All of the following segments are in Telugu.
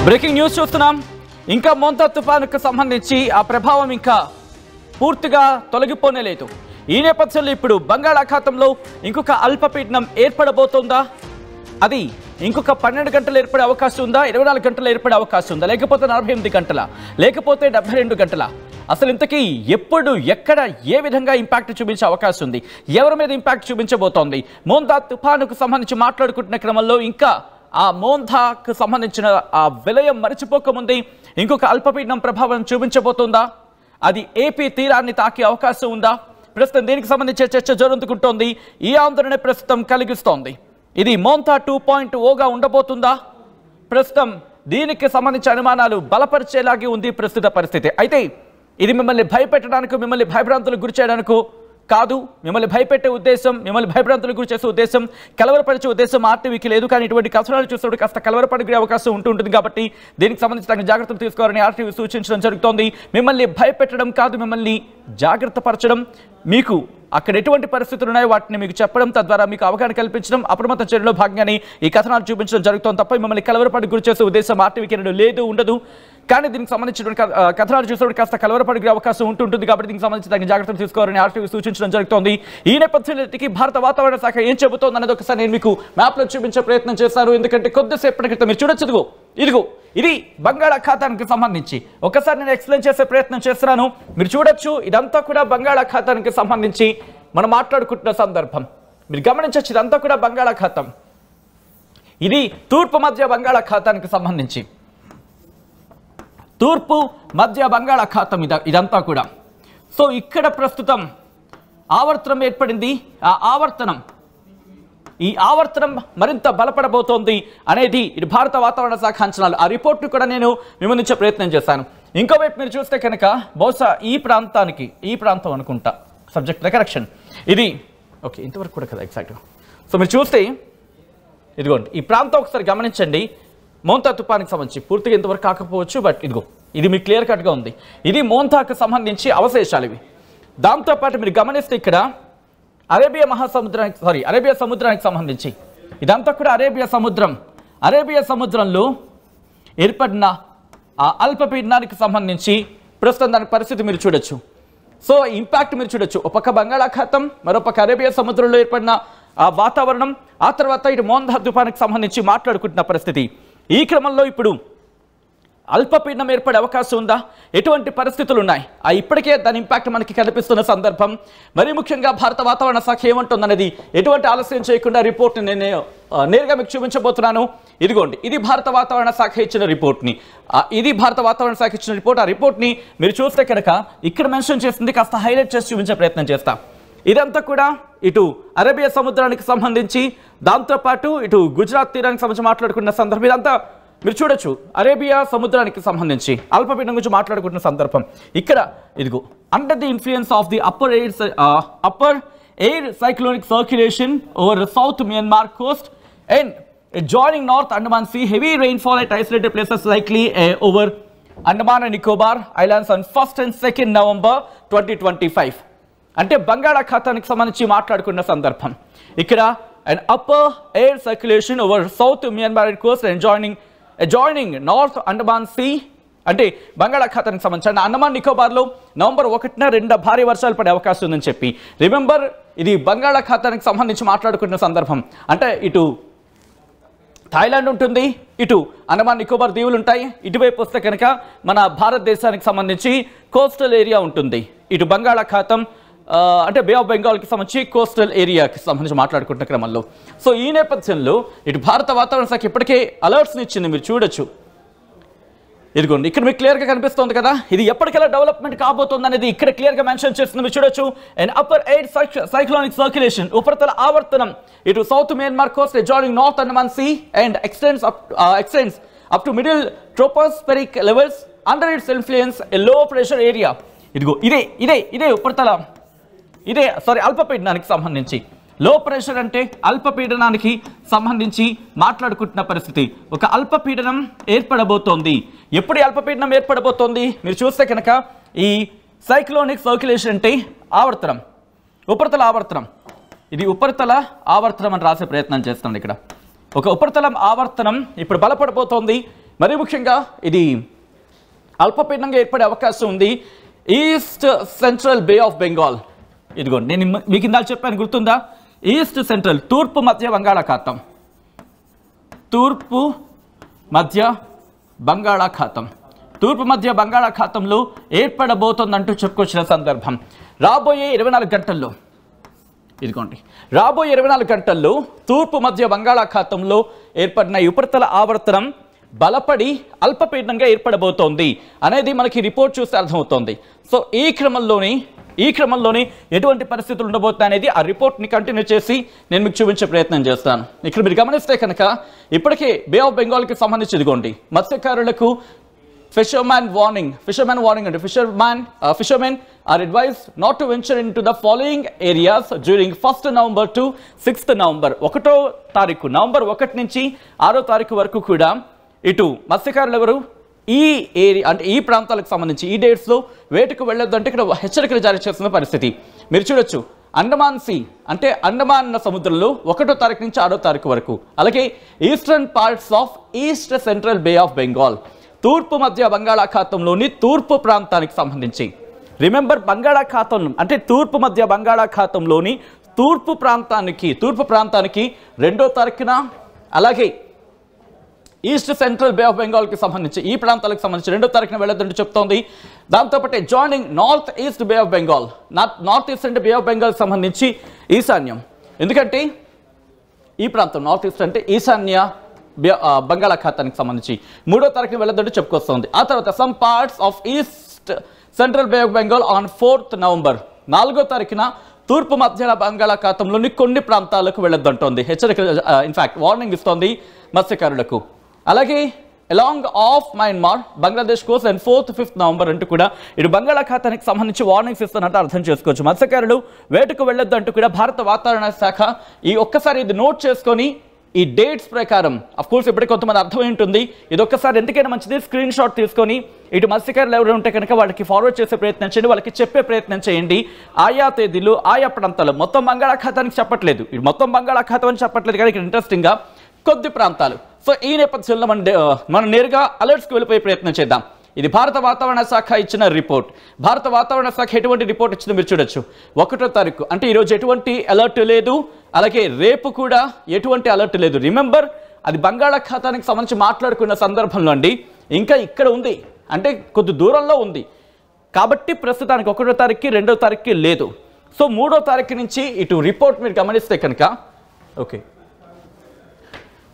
బ్రేకింగ్ న్యూస్ చూస్తున్నాం. ఇంకా మోంతా తుఫానుకు సంబంధించి ఆ ప్రభావం ఇంకా పూర్తిగా తొలగిపోనే లేదు. ఈ నేపథ్యంలో ఇప్పుడు బంగాళాఖాతంలో ఇంకొక అల్పపీడనం ఏర్పడబోతోందా? అది ఇంకొక 12 గంటలు ఏర్పడే అవకాశం ఉందా? 24 గంటలు ఏర్పడే అవకాశం ఉందా? లేకపోతే 48 గంటల, లేకపోతే 72 గంటల? అసలు ఇంతకీ ఎప్పుడు, ఎక్కడ, ఏ విధంగా ఇంపాక్ట్ చూపించే అవకాశం ఉంది? ఎవరి మీద ఇంపాక్ట్ చూపించబోతోంది? మోంతా తుఫానుకు సంబంధించి మాట్లాడుకుంటున్న క్రమంలో ఇంకా ఆ మోంతాకు సంబంధించిన ఆ విలయం మరిచిపోకముందే ఇంకొక అల్పపీడనం ప్రభావం చూపించబోతోందా? అది ఏపీ తీరాన్ని తాకే అవకాశం ఉందా? ప్రస్తుతం దీనికి సంబంధించిన చర్చ జరుగుతుంటోంది. ఈ ఆందోళన ప్రస్తుతం కలిగిస్తోంది. ఇది మోంతా 2.0గా ఉండబోతుందా? ప్రస్తుతం దీనికి సంబంధించిన అనుమానాలు బలపరిచేలాగే ఉంది ప్రస్తుత పరిస్థితి. అయితే ఇది మిమ్మల్ని భయపెట్టడానికి, మిమ్మల్ని భయభ్రాంతులకు గురి చేయడానికి కాదు. మిమ్మల్ని భయపెట్టే ఉద్దేశం, మిమ్మల్ని భయభ్రాంతులకు గురి చేసే ఉద్దేశం, కలవరపరిచే ఉద్దేశం ఆర్టీవీకి లేదు. కానీ ఇటువంటి కథనాలు చూసినప్పుడు కాస్త కలవరపడే అవకాశం ఉంటుంది. కాబట్టి దీనికి సంబంధించిన జాగ్రత్తలు తీసుకోవాలని ఆర్టీవీ సూచించడం జరుగుతోంది. మిమ్మల్ని భయపెట్టడం కాదు, మిమ్మల్ని జాగ్రత్త పరచడం, మీకు అక్కడ ఎటువంటి పరిస్థితులు ఉన్నాయో వాటిని మీకు చెప్పడం, తద్వారా మీకు అవగాహన కల్పించడం, అప్రమత్త చర్యలో భాగంగానే ఈ కథనాలు చూపించడం జరుగుతోంది తప్ప మిమ్మల్ని కలవరపడి గురి చేసే ఉద్దేశం ఆర్టీవీకి లేదు, ఉండదు. కానీ దీనికి సంబంధించిన కథనాలు చూసినప్పుడు కాస్త కలవరపడే అవకాశం ఉంటుంది. కాబట్టి దీనికి సంబంధించిన జాగ్రత్తలు తీసుకోవాలని ఆర్టీవీ సూచించడం జరుగుతోంది. ఈ నేపథ్యంలో భారత వాతావరణ శాఖ ఏం చెబుతోంది అనేది ఒకసారి నేను మీకు మ్యాప్లో చూపించే ప్రయత్నం చేశాను. ఎందుకంటే కొద్దిసేపటి క్రితం మీరు చూడొచ్చు, ఇదిగో ఇది బంగాళాఖాతానికి సంబంధించి ఒకసారి నేను ఎక్స్ప్లెయిన్ చేసే ప్రయత్నం చేస్తున్నాను. మీరు చూడొచ్చు, ఇదంతా కూడా బంగాళాఖాతానికి సంబంధించి మనం మాట్లాడుకుంటున్న సందర్భం. మీరు గమనించవచ్చు, ఇదంతా కూడా బంగాళాఖాతం. ఇది తూర్పు మధ్య బంగాళాఖాతానికి సంబంధించి, తూర్పు మధ్య బంగాళాఖాతం ఇదంతా కూడా. సో ఇక్కడ ప్రస్తుతం ఆవర్తనం ఏర్పడింది. ఈ ఆవర్తనం మరింత బలపడబోతోంది అనేది ఇది భారత వాతావరణ శాఖ అంచనాలు. ఆ రిపోర్ట్ను కూడా నేను వివరించే ప్రయత్నం చేశాను. ఇంకోవైపు మీరు చూస్తే కనుక బహుశా ఈ ప్రాంతం అనుకుంటా, సబ్జెక్ట్ కరెక్షన్, ఇది ఓకే ఇంతవరకు కూడా కదా ఎగ్జాక్ట్గా. సో మీరు చూస్తే ఇదిగోండి ఈ ప్రాంతం ఒకసారి గమనించండి. మోంతా తుఫానికి సంబంధించి పూర్తిగా ఇంతవరకు కాకపోవచ్చు, బట్ ఇదిగో ఇది మీకు క్లియర్ కట్గా ఉంది. ఇది మోంతాకు సంబంధించి అవశేషాలు ఇవి. దాంతోపాటు మీరు గమనిస్తే ఇక్కడ అరేబియా సముద్రానికి సంబంధించి ఇదంతా కూడా అరేబియా సముద్రంలో ఏర్పడిన ఆ అల్పపీడనానికి సంబంధించి ప్రస్తుతం దాని పరిస్థితి మీరు చూడొచ్చు. సో ఇంపాక్ట్ మీరు చూడొచ్చు. ఒక పక్క బంగాళాఖాతం, మరోపక్క అరేబియా సముద్రంలో ఏర్పడిన ఆ వాతావరణం, ఆ తర్వాత ఇటు మోంతా తుఫానికి సంబంధించి మాట్లాడుకుంటున్న పరిస్థితి. ఈ క్రమంలో ఇప్పుడు అల్పపీడనం ఏర్పడే అవకాశం ఉందా? ఎటువంటి పరిస్థితులు ఉన్నాయి? ఇప్పటికే దాని ఇంపాక్ట్ మనకి కనిపిస్తున్న సందర్భం. మరీ ముఖ్యంగా భారత వాతావరణ శాఖ ఏమంటుందనేది ఎటువంటి ఆలస్యం చేయకుండా రిపోర్ట్ని నేను నేరుగా మీకు చూపించబోతున్నాను. ఇదిగోండి, ఇది భారత వాతావరణ శాఖ ఇచ్చిన రిపోర్ట్ని. ఆ రిపోర్ట్ని మీరు చూస్తే కనుక ఇక్కడ మెన్షన్ చేసింది కాస్త హైలైట్ చేసి చూపించే ప్రయత్నం చేస్తాం. ఇదంతా కూడా ఇటు అరేబియా సముద్రానికి సంబంధించి, దాంతోపాటు ఇటు గుజరాత్ తీరానికి సంబంధించి మాట్లాడుకున్న సందర్భం. ఇదంతా మీరు చూడొచ్చు అరేబియా సముద్రానికి సంబంధించి అల్పపీడనం గురించి మాట్లాడుకుంటున్న సందర్భం. ఇక్కడ ఇదిగో under the influence of the upper air cyclonic circulation over south Myanmar coast and joining north Andaman sea, heavy rainfall at isolated places likely over Andaman and Nicobar Islands on 1st and 2nd November 2025. అంటే బంగాళాఖాతానికి సంబంధించి మాట్లాడుకున్న సందర్భం. ఇక్కడ an upper air circulation over south Myanmar coast and joining north Andaman Sea, అంటే బంగాళాఖాతానికి సంబంధించి అండమాన్ నికోబార్లో నవంబర్ 1న 2 భారీ వర్షాలు పడే అవకాశం ఉందని చెప్పి. రిమెంబర్, ఇది బంగాళాఖాతానికి సంబంధించి మాట్లాడుకున్న సందర్భం. అంటే ఇటు థాయిలాండ్ ఉంటుంది, ఇటు అండమాన్ నికోబార్ దీవులు ఉంటాయి. ఇటువైపు వస్తే కనుక మన భారతదేశానికి సంబంధించి కోస్టల్ ఏరియా ఉంటుంది. ఇటు బంగాళాఖాతం అంటే బే ఆఫ్ బెంగాల్కి సంబంధించి కోస్టల్ ఏరియాకి సంబంధించి మాట్లాడుకుంటున్న క్రమంలో. సో ఈ నేపథ్యంలో ఇటు భారత వాతావరణ శాఖ ఇప్పటికే అలర్ట్స్ని ఇచ్చింది. మీరు చూడొచ్చు, ఇదిగోండి ఇక్కడ మీకు క్లియర్గా కనిపిస్తుంది కదా. ఇది ఎప్పటికెలా డెవలప్మెంట్ కాబోతుంది అనేది ఇక్కడ క్లియర్గా మెన్షన్ చేస్తుంది. మీరు చూడొచ్చు, and upper air cyclonic circulation, ఉపరితల ఆవర్తనం ఇటు south Myanmar coast joining north Andaman sea and extends up to middle tropospheric levels under its influence a low pressure area. ఇదిగో ఇదే ఉపరితల అల్పపీడనానికి సంబంధించి, లో ప్రెషర్ అంటే అల్పపీడనానికి సంబంధించి మాట్లాడుకుంటున్న పరిస్థితి. ఒక అల్పపీడనం ఏర్పడబోతోంది. ఎప్పుడు అల్పపీడనం ఏర్పడబోతోంది? మీరు చూస్తే కనుక ఈ సైక్లోనిక్ సర్క్యులేషన్ అంటే ఆవర్తనం, ఉపరితల ఆవర్తనం. ఇది ఉపరితల ఆవర్తనం అని రాసే ప్రయత్నం చేస్తాం. ఇక్కడ ఒక ఉపరితలం ఆవర్తనం ఇప్పుడు బలపడబోతోంది. మరి ముఖ్యంగా ఇది అల్పపీడనంగా ఏర్పడే అవకాశం ఉంది east central Bay of Bengal. ఇదిగోండి నేను మీకు ఇందాక చెప్పాను గుర్తుందా, ఈస్ట్ సెంట్రల్ తూర్పు మధ్య బంగాళాఖాతం, తూర్పు మధ్య బంగాళాఖాతంలో ఏర్పడబోతోందంటూ చెప్పుకొచ్చిన సందర్భం. రాబోయే 24 గంటల్లో ఇదిగోండి రాబోయే 24 గంటల్లో తూర్పు మధ్య బంగాళాఖాతంలో ఏర్పడిన ఉపరితల ఆవర్తనం బలపడి అల్పపీడనంగా ఏర్పడబోతోంది అనేది మనకి రిపోర్ట్ చూస్తే అర్థమవుతోంది. సో ఈ క్రమంలోనే ఎటువంటి పరిస్థితులు ఉండబోతున్నాయి అనేది ఆ రిపోర్ట్ని కంటిన్యూ చేసి నేను మీకు చూపించే ప్రయత్నం చేస్తాను. ఇక్కడ మీరు గమనిస్తే కనుక ఇప్పటికే బే ఆఫ్ బెంగాల్కి సంబంధించి ఇదిగోండి మత్స్యకారులకు fisherman warning and fishermen are advised not to venture into the following areas during 1st November to 6th November. 1వ తారీఖు నవంబర్ 1 నుంచి 6వ తారీఖు వరకు కూడా ఇటు మత్స్యకారులు ఎవరు ఈ ఏరియా అంటే ఈ ప్రాంతాలకు సంబంధించి ఈ డేట్స్లో వేటకు వెళ్ళొద్దంటే ఇక్కడ హెచ్చరికలు జారీ చేస్తున్న పరిస్థితి మీరు చూడొచ్చు. అండమాన్ సీ అంటే అండమాన్ సముద్రంలో 1వ తారీఖు నుంచి 6వ తారీఖు వరకు, అలాగే eastern parts of east central Bay of Bengal తూర్పు మధ్య బంగాళాఖాతంలోని తూర్పు ప్రాంతానికి సంబంధించి. రిమెంబర్ బంగాళాఖాతం అంటే తూర్పు మధ్య బంగాళాఖాతంలోని తూర్పు ప్రాంతానికి 2వ తారీఖున, అలాగే ఈస్ట్ సెంట్రల్ బే ఆఫ్ బెంగాల్కి సంబంధించి ఈ ప్రాంతాలకు సంబంధించి 2వ తారీఖున వెళ్ళొద్దంటూ చెప్తోంది. దాంతోపాటు joining north east Bay of Bengal, north east అంటే బే ఆఫ్ బెంగాల్కి సంబంధించి ఈశాన్యం, ఎందుకంటే ఈ ప్రాంతం నార్త్ ఈస్ట్ అంటే ఈశాన్య బంగాళాఖాతానికి సంబంధించి 3వ తారీఖున వెళ్ళొద్దంటూ చెప్పుకొస్తుంది. ఆ తర్వాత some parts of east central Bay of Bengal on 4th November 4వ తారీఖున తూర్పు మధ్య బంగాళాఖాతంలోని కొన్ని ప్రాంతాలకు వెళ్ళొద్దంటోంది. హెచ్చరిక ఇన్ఫాక్ట్ వార్నింగ్ ఇస్తోంది మత్స్యకారులకు. అలాగే along of Myanmar Bangladesh Coast and 4th, 5th November అంటూ కూడా ఇటు బంగాళాఖాతానికి సంబంధించి వార్నింగ్స్ ఇస్తున్నట్టు అర్థం చేసుకోవచ్చు. మత్స్యకారులు వేటకు వెళ్ళొద్దు అంటూ కూడా భారత వాతావరణ శాఖ ఒక్కసారి ఇది నోట్ చేసుకొని ఈ డేట్స్ ప్రకారం కోర్స్ ఇప్పటికీ కొంతమంది అర్థమై ఉంటుంది, ఇది ఒక్కసారి ఎందుకైనా మంచిది స్క్రీన్ షాట్ తీసుకొని ఇటు మత్స్యకారులు ఎవరు ఉంటే కనుక వాళ్ళకి ఫార్వర్డ్ చేసే ప్రయత్నం చేయండి, వాళ్ళకి చెప్పే ప్రయత్నం చేయండి. ఆయా తేదీలు ఆయా ప్రాంతాలు మొత్తం బంగాళాఖాతానికి చెప్పట్లేదు, ఇది మొత్తం బంగాళాఖాతం అని చెప్పట్లేదు కానీ ఇక్కడ ఇంట్రెస్టింగ్గా కొద్ది ప్రాంతాలు. సో ఈ నేపథ్యంలో మనం నేరుగా అలర్ట్స్కి వెళ్ళిపోయే ప్రయత్నం చేద్దాం. ఇది భారత వాతావరణ శాఖ ఇచ్చిన రిపోర్ట్. భారత వాతావరణ శాఖ ఎటువంటి రిపోర్ట్ ఇచ్చిందో మీరు చూడొచ్చు. 1వ తారీఖు అంటే ఈరోజు ఎటువంటి అలర్ట్ లేదు, అలాగే రేపు కూడా ఎటువంటి అలర్ట్ లేదు. రిమెంబర్ అది బంగాళాఖాతానికి సంబంధించి మాట్లాడుకున్న సందర్భంలో అండి ఇంకా ఇక్కడ ఉంది అంటే కొద్ది దూరంలో ఉంది కాబట్టి ప్రస్తుతానికి 1వ తారీఖుకి 2వ తారీఖుకి లేదు. సో 3వ తారీఖు నుంచి ఇటు రిపోర్ట్ మీరు గమనిస్తే కనుక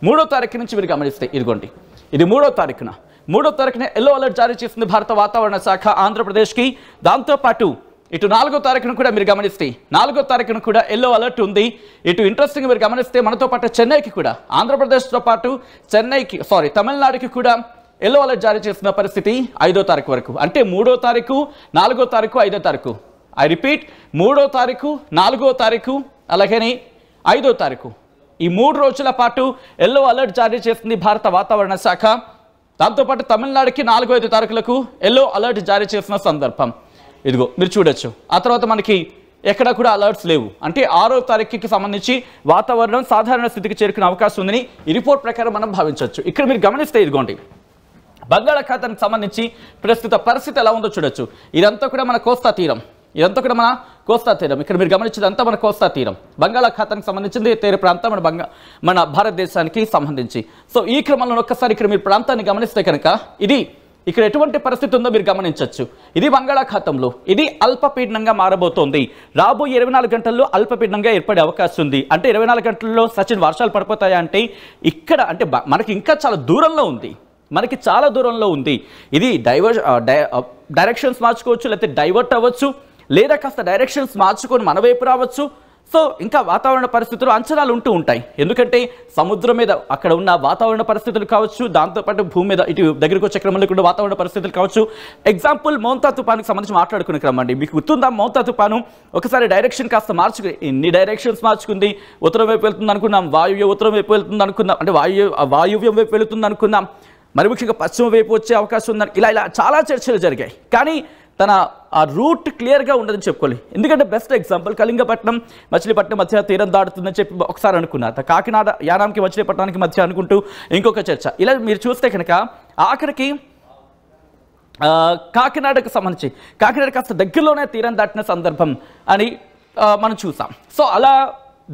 3వ తారీఖు నుంచి మీరు గమనిస్తే ఇదిగోండి ఇది 3వ తారీఖున ఎల్లో అలర్ట్ జారీ చేసింది భారత వాతావరణ శాఖ ఆంధ్రప్రదేశ్కి. దాంతోపాటు ఇటు 4వ తారీఖున కూడా మీరు గమనిస్తే 4వ తారీఖున కూడా ఎల్లో అలర్ట్ ఉంది. ఇటు ఇంట్రెస్టింగ్ మీరు గమనిస్తే మనతో పాటు చెన్నైకి కూడా ఆంధ్రప్రదేశ్తో పాటు తమిళనాడుకి కూడా ఎల్లో అలర్ట్ జారీ చేసిన పరిస్థితి 5వ తారీఖు వరకు. అంటే 3వ తారీఖు 4వ తారీఖు 5వ తారీఖు ఐ రిపీట్ 3వ తారీఖు 4వ తారీఖు అలాగని 5వ తారీఖు ఈ 3 రోజుల పాటు ఎల్లో అలర్ట్ జారీ చేసింది భారత వాతావరణ శాఖ. దాంతోపాటు తమిళనాడుకి 4, 5 తారీఖులకు ఎల్లో అలర్ట్ జారీ చేసిన సందర్భం ఇదిగో మీరు చూడొచ్చు. ఆ తర్వాత మనకి ఎక్కడ కూడా అలర్ట్స్ లేవు. అంటే 6వ తారీఖుకి సంబంధించి వాతావరణం సాధారణ స్థితికి చేరుకునే అవకాశం ఉందని ఈ రిపోర్ట్ ప్రకారం మనం భావించవచ్చు. ఇక్కడ మీరు గమనిస్తే ఇదిగోండి బంగాళాఖాతానికి సంబంధించి ప్రస్తుత పరిస్థితి ఎలా ఉందో చూడొచ్చు. ఇదంతా కూడా మన కోస్తా తీరం, ఇక్కడ మీరు గమనించేదంతా మన కోస్తా తీరం బంగాళాఖాతానికి సంబంధించింది తీర ప్రాంతం మన భారతదేశానికి సంబంధించి. సో ఈ క్రమంలో ఒక్కసారి ఇక్కడ మీరు ప్రాంతాన్ని గమనిస్తే కనుక ఇది ఇక్కడ ఎటువంటి పరిస్థితి ఉందో మీరు గమనించవచ్చు. ఇది బంగాళాఖాతంలో ఇది అల్పపీడనంగా మారబోతోంది. రాబోయే 24 గంటల్లో అల్పపీడనంగా ఏర్పడే అవకాశం ఉంది. అంటే 24 గంటల్లో సచిన్ వర్షాలు పడిపోతాయా అంటే ఇక్కడ అంటే మనకి ఇంకా చాలా దూరంలో ఉంది. ఇది డైరెక్షన్స్ మార్చుకోవచ్చు, లేకపోతే డైవర్ట్ అవ్వచ్చు, లేదా కాస్త డైరెక్షన్స్ మార్చుకొని మన వైపు రావచ్చు. సో ఇంకా వాతావరణ పరిస్థితులు అంచనాలు ఉంటూ ఉంటాయి. ఎందుకంటే సముద్రం మీద అక్కడ ఉన్న వాతావరణ పరిస్థితులు కావచ్చు, దాంతోపాటు భూమి మీద ఇటు దగ్గరకు వచ్చే క్రమంలో కూడా వాతావరణ పరిస్థితులు కావచ్చు. ఎగ్జాంపుల్ మౌంతా తుఫానుకి సంబంధించి మాట్లాడుకునే క్రమం అండి. మీకు గుర్తుందా మౌంతా తుఫాను ఒకసారి డైరెక్షన్ కాస్త మార్చుకుని ఎన్ని డైరెక్షన్స్ మార్చుకుంది. ఉత్తరం వైపు వెళ్తుంది అనుకున్నాం, ఉత్తరం వైపు వెళ్తుంది అనుకున్నాం, అంటే వాయువ్యం వైపు వెళుతుంది అనుకున్నాం, మరి ముఖ్యంగా పశ్చిమ వైపు వచ్చే అవకాశం ఉందని ఇలా చాలా చర్చలు జరిగాయి. కానీ తన ఆ రూట్ క్లియర్గా ఉండదని చెప్పుకోవాలి. ఎందుకంటే బెస్ట్ ఎగ్జాంపుల్ కళింగపట్నం మచిలీపట్నం మధ్య తీరం దాడుతుందని చెప్పి ఒకసారి అనుకున్నారు, కాకినాడ యానాంకి మచిలీపట్నానికి మధ్య అనుకుంటూ ఇంకొక చర్చ. ఇలా మీరు చూస్తే కనుక ఆఖరికి కాకినాడకు సంబంధించి కాకినాడ కాస్త దగ్గరలోనే తీరం దాటిన సందర్భం అని మనం చూసాం. సో అలా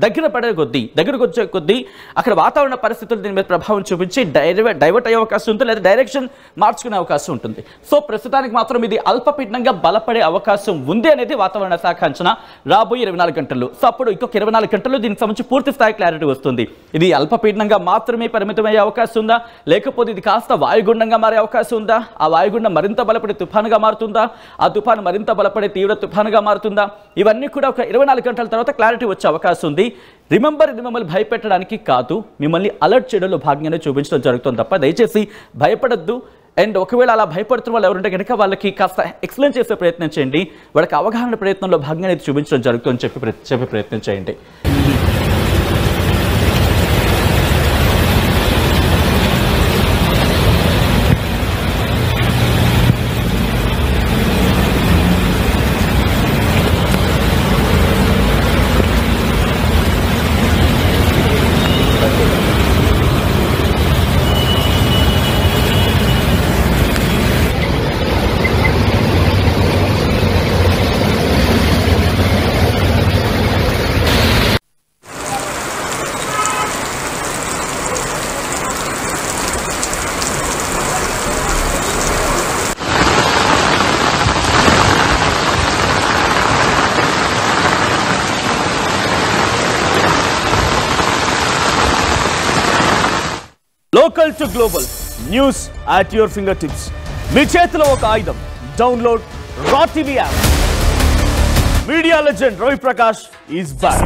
దగ్గరకు వచ్చే కొద్దీ అక్కడ వాతావరణ పరిస్థితులు దీని మీద ప్రభావం చూపించి డైవర్ట్ అయ్యే అవకాశం ఉంటుంది, లేదా డైరెక్షన్ మార్చుకునే అవకాశం ఉంటుంది. సో ప్రస్తుతానికి మాత్రం ఇది అల్పపీడనంగా బలపడే అవకాశం ఉంది అనేది వాతావరణ శాఖ అంచనా రాబోయే 24 గంటల్లో. సో అప్పుడు ఇంకొక 24 గంటల్లో దీనికి సంబంధించి పూర్తి స్థాయి క్లారిటీ వస్తుంది. ఇది అల్పపీడనంగా మాత్రమే పరిమితమయ్యే అవకాశం ఉందా, లేకపోతే ఇది కాస్త వాయుగుండంగా మారే అవకాశం ఉందా, ఆ వాయుగుండం మరింత బలపడే తుఫానుగా మారుతుందా, ఆ తుఫాను మరింత బలపడే తీవ్ర తుఫానుగా మారుతుందా, ఇవన్నీ కూడా ఒక 24 గంటల తర్వాత క్లారిటీ వచ్చే అవకాశం ఉంది. రిమెంబర్, ఇది మిమ్మల్ని భయపెట్టడానికి కాదు, మిమ్మల్ని అలర్ట్ చేయడంలో భాగంగానే చూపించడం జరుగుతుంది తప్ప దయచేసి భయపడద్దు. అండ్ ఒకవేళ అలా భయపడుతున్న వాళ్ళు ఎవరుంటే కనుక వాళ్ళకి కాస్త ఎక్స్ప్లెయిన్ చేసే ప్రయత్నం చేయండి, వాళ్ళకి అవగాహన ప్రయత్నంలో భాగంగానే చూపించడం జరుగుతుందని చెప్పే ప్రయత్నం చేయండి. Local to global news at your fingertips. మీ చేతిలో ఒక ఆయుధం. డౌన్లోడ్ రా TV app. Media legend Ravi Prakash is back.